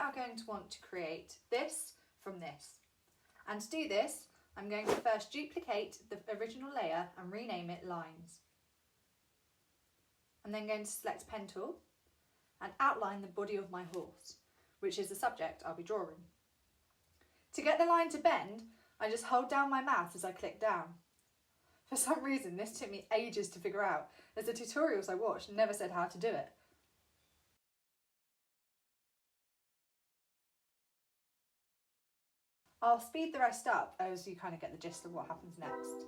now going to want to create this from this. And to do this, I'm going to first duplicate the original layer and rename it Lines. I'm then going to select Pen Tool and outline the body of my horse, which is the subject I'll be drawing. To get the line to bend, I just hold down my mouse as I click down. For some reason, this took me ages to figure out, as the tutorials I watched never said how to do it. I'll speed the rest up as you kind of get the gist of what happens next.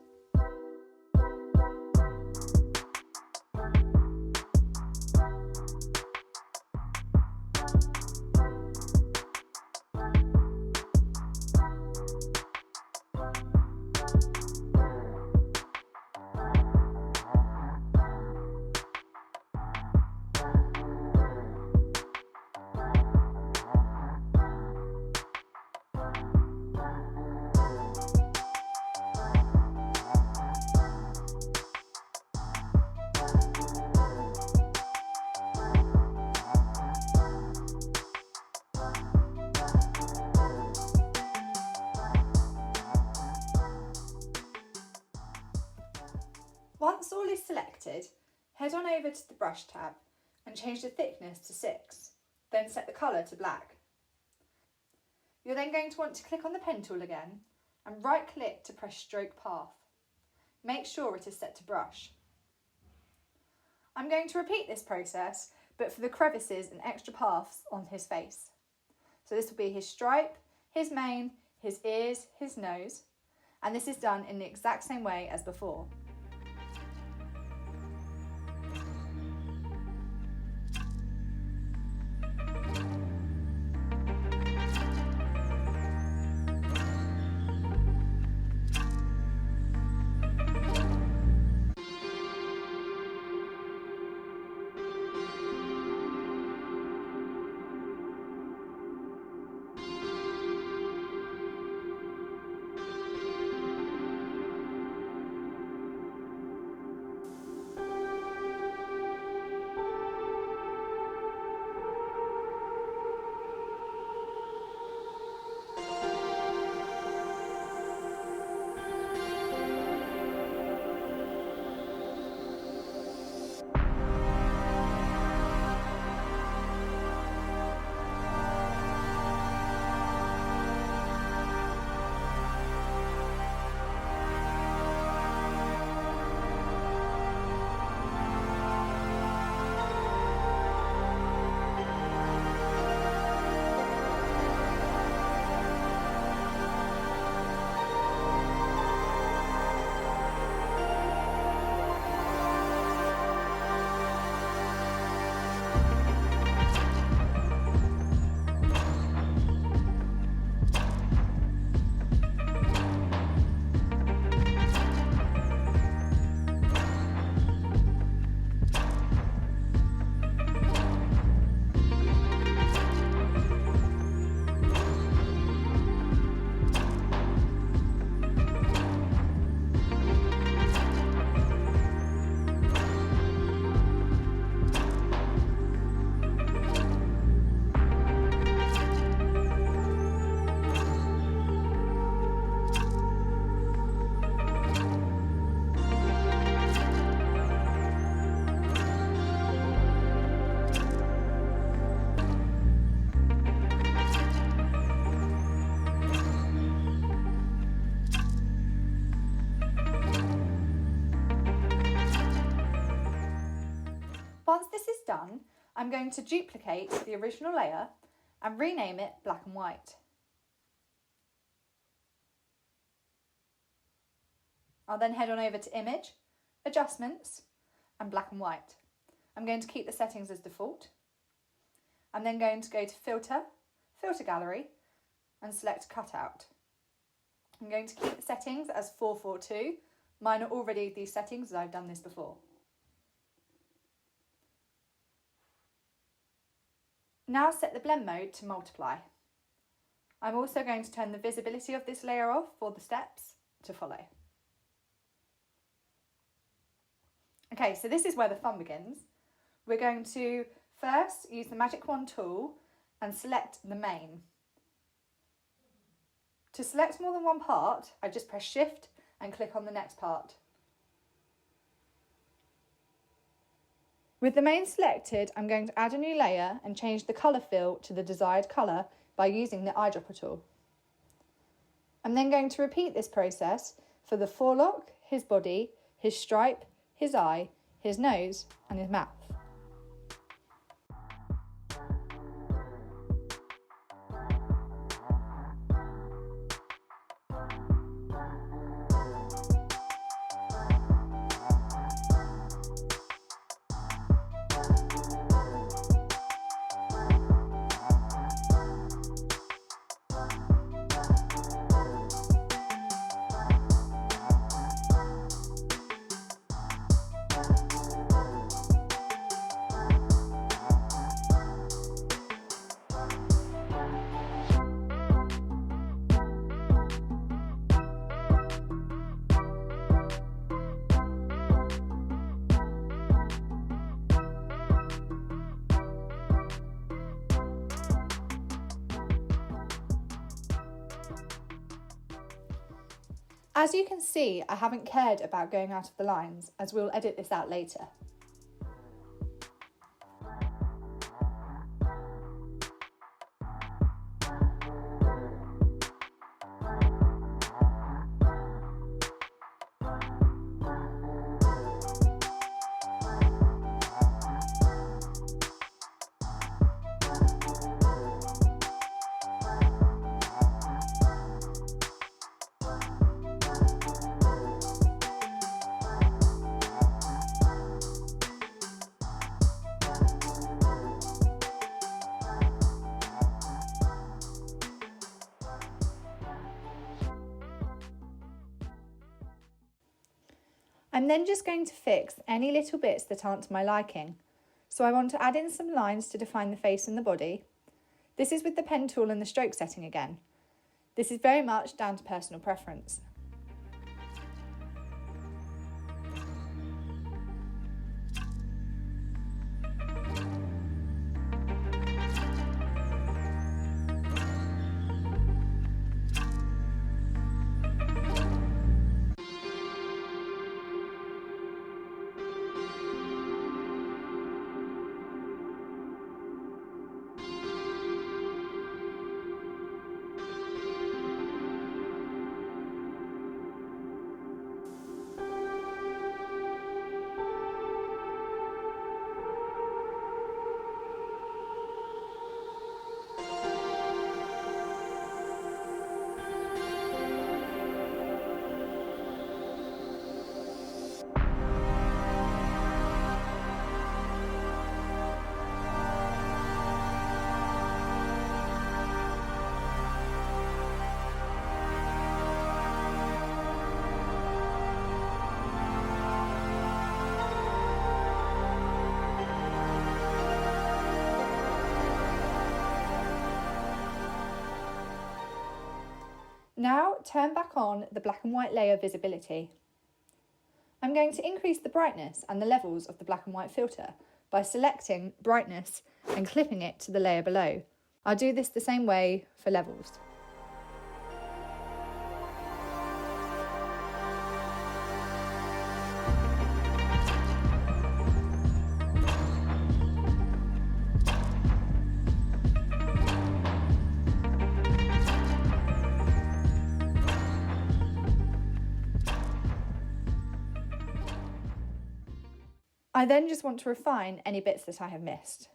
Once all is selected, head on over to the brush tab and change the thickness to 6, then set the colour to black. You're then going to want to click on the pen tool again and right click to press stroke path. Make sure it is set to brush. I'm going to repeat this process, but for the crevices and extra paths on his face. So this will be his stripe, his mane, his ears, his nose, and this is done in the exact same way as before. Once this is done, I'm going to duplicate the original layer and rename it Black and White. I'll then head on over to Image, Adjustments and Black and White. I'm going to keep the settings as default. I'm then going to go to Filter, Filter Gallery and select Cutout. I'm going to keep the settings as 442. Mine are already these settings as I've done this before. Now set the blend mode to multiply. I'm also going to turn the visibility of this layer off for the steps to follow. Okay, so this is where the fun begins. We're going to first use the magic wand tool and select the mane. To select more than one part, I just press Shift and click on the next part. With the mane selected, I'm going to add a new layer and change the colour fill to the desired colour by using the eyedropper tool. I'm then going to repeat this process for the forelock, his body, his stripe, his eye, his nose and his mouth. As you can see, I haven't cared about going out of the lines, as we'll edit this out later. I'm then just going to fix any little bits that aren't to my liking. So I want to add in some lines to define the face and the body. This is with the pen tool and the stroke setting again. This is very much down to personal preference. Now turn back on the black and white layer visibility. I'm going to increase the brightness and the levels of the black and white filter by selecting brightness and clipping it to the layer below. I'll do this the same way for levels. I then just want to refine any bits that I have missed.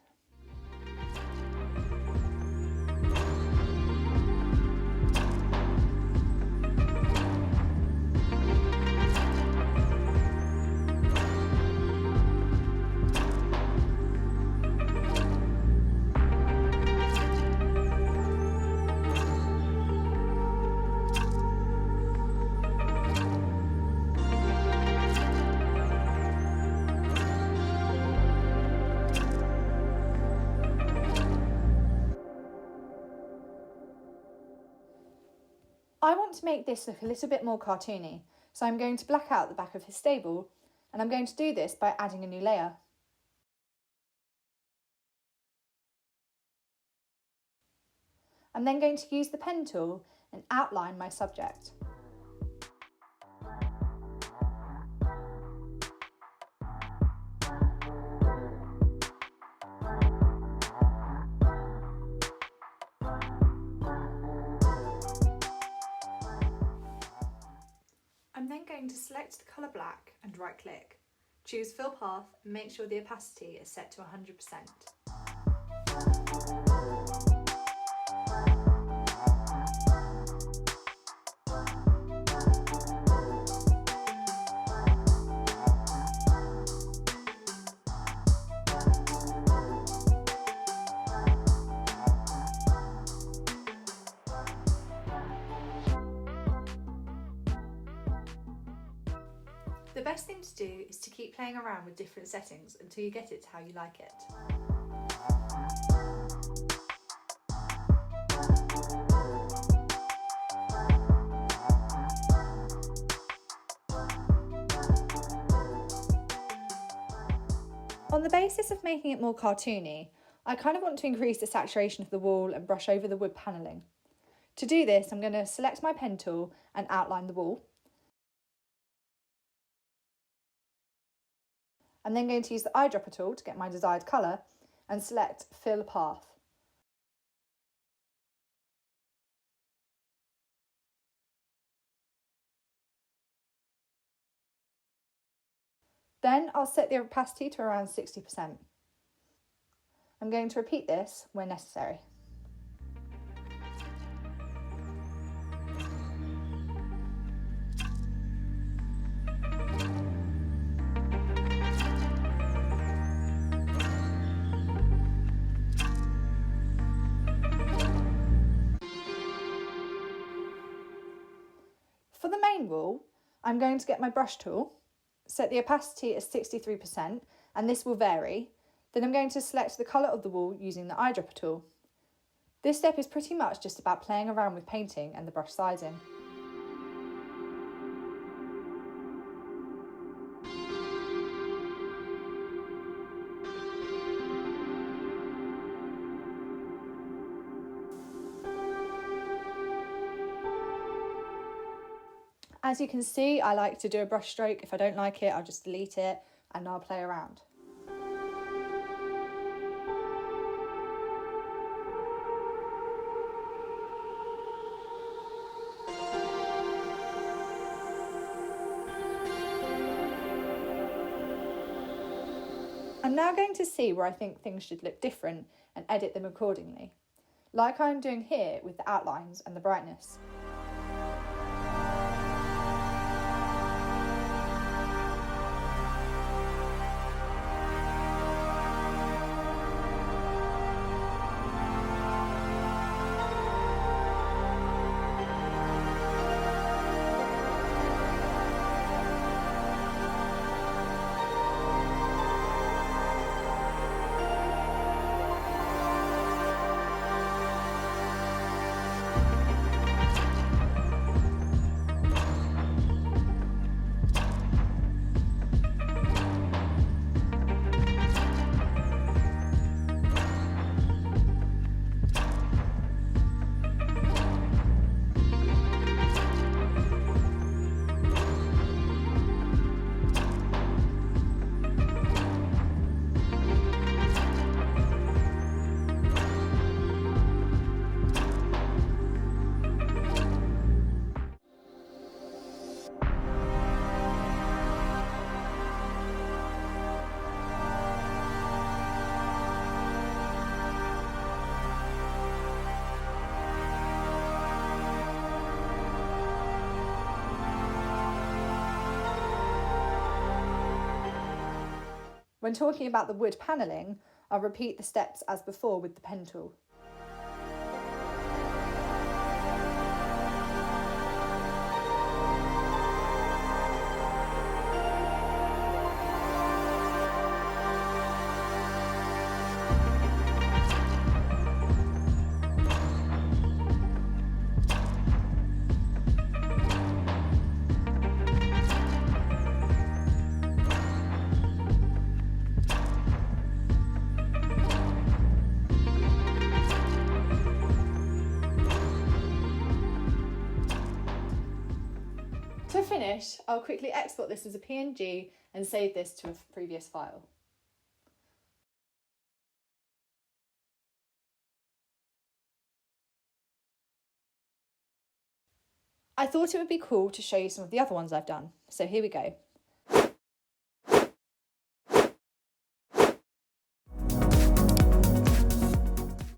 I want to make this look a little bit more cartoony, so I'm going to black out the back of his stable, and I'm going to do this by adding a new layer. I'm then going to use the pen tool and outline my subject. I'm then going to select the colour black and right click. Choose Fill Path and make sure the opacity is set to 100%. The best thing to do is to keep playing around with different settings until you get it to how you like it. On the basis of making it more cartoony, I kind of want to increase the saturation of the wall and brush over the wood panelling. To do this, I'm going to select my pen tool and outline the wall. I'm then going to use the eyedropper tool to get my desired colour and select Fill Path. Then I'll set the opacity to around 60%. I'm going to repeat this where necessary. For the main wall, I'm going to get my brush tool, set the opacity as 63%, and this will vary. Then I'm going to select the colour of the wall using the eyedropper tool. This step is pretty much just about playing around with painting and the brush sizing. As you can see, I like to do a brush stroke. If I don't like it, I'll just delete it and I'll play around. I'm now going to see where I think things should look different and edit them accordingly, like I'm doing here with the outlines and the brightness. When talking about the wood panelling, I'll repeat the steps as before with the pen tool. To finish, I'll quickly export this as a PNG and save this to a previous file. I thought it would be cool to show you some of the other ones I've done, so here we go.